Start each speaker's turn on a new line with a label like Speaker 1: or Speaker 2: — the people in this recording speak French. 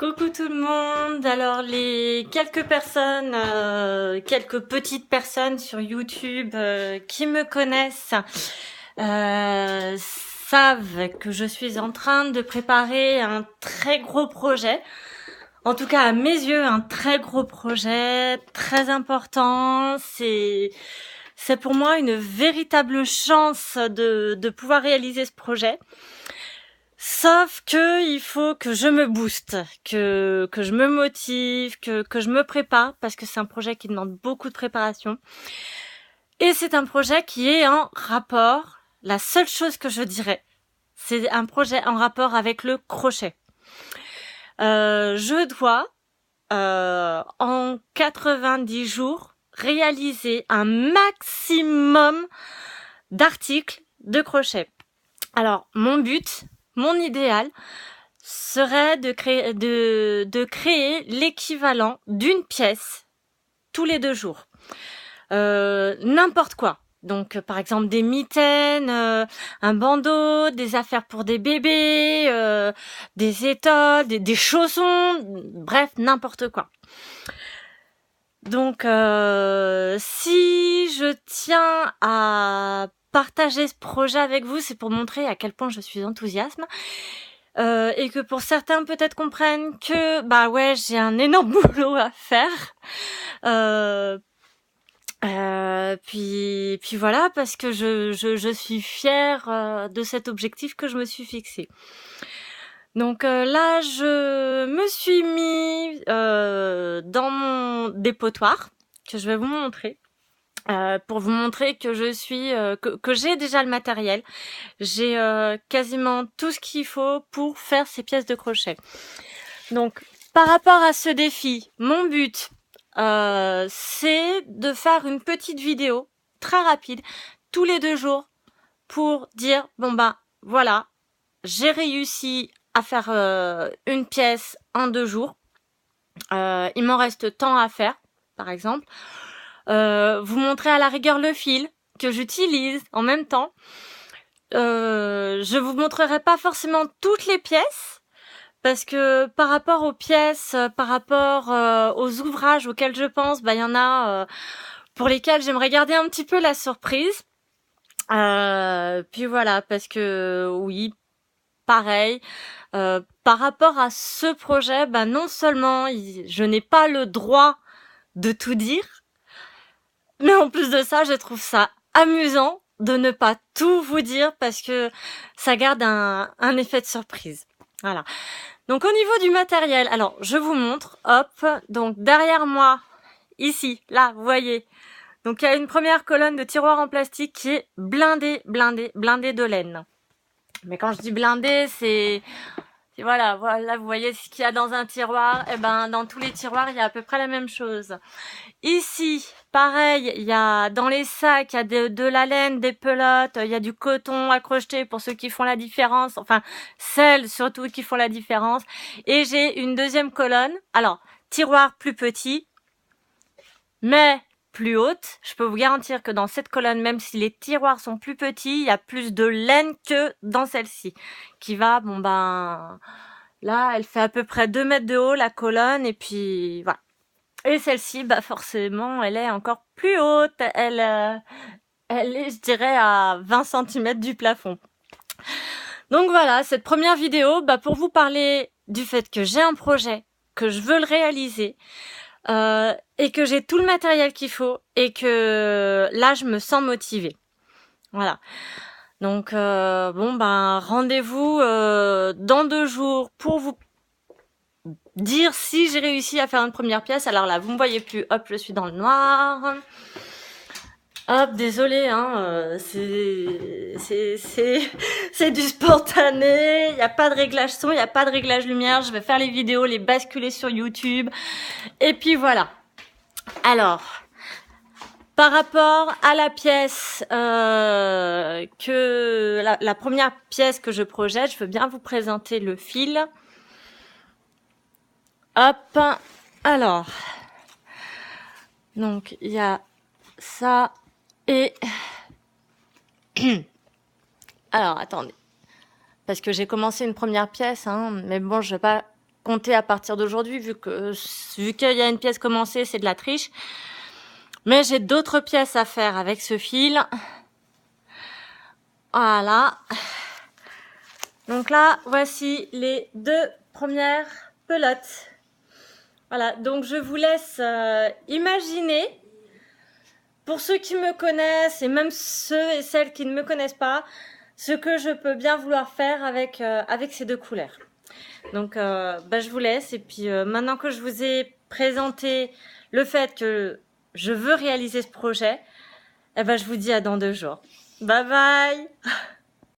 Speaker 1: Coucou tout le monde. Alors les quelques personnes, quelques petites personnes sur YouTube qui me connaissent savent que je suis en train de préparer un très gros projet. En tout cas à mes yeux, un très gros projet, très important. C'est pour moi une véritable chance de pouvoir réaliser ce projet. Sauf que il faut que je me booste, que je me motive, que je me prépare parce que c'est un projet qui demande beaucoup de préparation. Et c'est un projet qui est en rapport, la seule chose que je dirais, c'est un projet en rapport avec le crochet. Je dois en 90 jours réaliser un maximum d'articles de crochet. Alors, mon but, mon idéal serait de créer l'équivalent d'une pièce tous les 2 jours. N'importe quoi. Donc, par exemple, des mitaines, un bandeau, des affaires pour des bébés, des étoiles, des chaussons, bref, n'importe quoi. Donc, si je tiens à partager ce projet avec vous, c'est pour montrer à quel point je suis enthousiaste et que pour certains peut-être comprennent que bah ouais, j'ai un énorme boulot à faire. Puis voilà, parce que je suis fière de cet objectif que je me suis fixé. Donc là, je me suis mis dans mon dépotoir que je vais vous montrer. Pour vous montrer que je suis que j'ai déjà le matériel. J'ai quasiment tout ce qu'il faut pour faire ces pièces de crochet. Donc par rapport à ce défi, mon but c'est de faire une petite vidéo très rapide tous les 2 jours pour dire bon bah voilà, j'ai réussi à faire une pièce en 2 jours. Il m'en reste tant à faire, par exemple. Vous montrer à la rigueur le fil que j'utilise en même temps. Je vous montrerai pas forcément toutes les pièces parce que par rapport aux pièces, par rapport aux ouvrages auxquels je pense, bah il y en a pour lesquels j'aimerais garder un petit peu la surprise. Puis voilà, parce que oui, pareil, par rapport à ce projet, bah non seulement je n'ai pas le droit de tout dire, mais en plus de ça, je trouve ça amusant de ne pas tout vous dire parce que ça garde un effet de surprise. Voilà. Donc au niveau du matériel, alors je vous montre, hop, donc derrière moi, ici, là, vous voyez, donc il y a une première colonne de tiroirs en plastique qui est blindée de laine. Mais quand je dis blindée, c'est voilà, vous voyez ce qu'il y a dans un tiroir, et ben dans tous les tiroirs, il y a à peu près la même chose. Ici, pareil, il y a dans les sacs, il y a de la laine, des pelotes, il y a du coton à crocheter pour ceux qui font la différence, enfin celles surtout qui font la différence. Et j'ai une deuxième colonne, alors tiroir plus petit, mais plus haute. Je peux vous garantir que dans cette colonne, même si les tiroirs sont plus petits, il y a plus de laine que dans celle-ci, qui va, bon ben, là, elle fait à peu près 2 mètres de haut, la colonne, et puis voilà. Et celle-ci, bah forcément, elle est encore plus haute. Elle est, je dirais, à 20 cm du plafond. Donc voilà, cette première vidéo, bah pour vous parler du fait que j'ai un projet, que je veux le réaliser, et que j'ai tout le matériel qu'il faut, et que là, je me sens motivée. Voilà. Donc bon ben rendez-vous dans 2 jours pour vous dire si j'ai réussi à faire une première pièce. Alors là, vous me voyez plus, hop, je suis dans le noir. Hop, désolé, hein, c'est du spontané, il n'y a pas de réglage son, il n'y a pas de réglage lumière, je vais faire les vidéos, les basculer sur YouTube, et puis voilà. Alors, par rapport à la pièce, la première pièce que je projette, je veux bien vous présenter le fil. Hop, alors, donc il y a ça et alors attendez, parce que j'ai commencé une première pièce, hein, mais bon je vais pas compter à partir d'aujourd'hui, vu qu'il y a une pièce commencée, c'est de la triche. Mais j'ai d'autres pièces à faire avec ce fil. Voilà. Donc là, voici les 2 premières pelotes. Voilà, donc je vous laisse imaginer, pour ceux qui me connaissent et même ceux et celles qui ne me connaissent pas, ce que je peux bien vouloir faire avec ces 2 couleurs. Donc je vous laisse, et puis maintenant que je vous ai présenté le fait que je veux réaliser ce projet, je vous dis à dans 2 jours. Bye bye.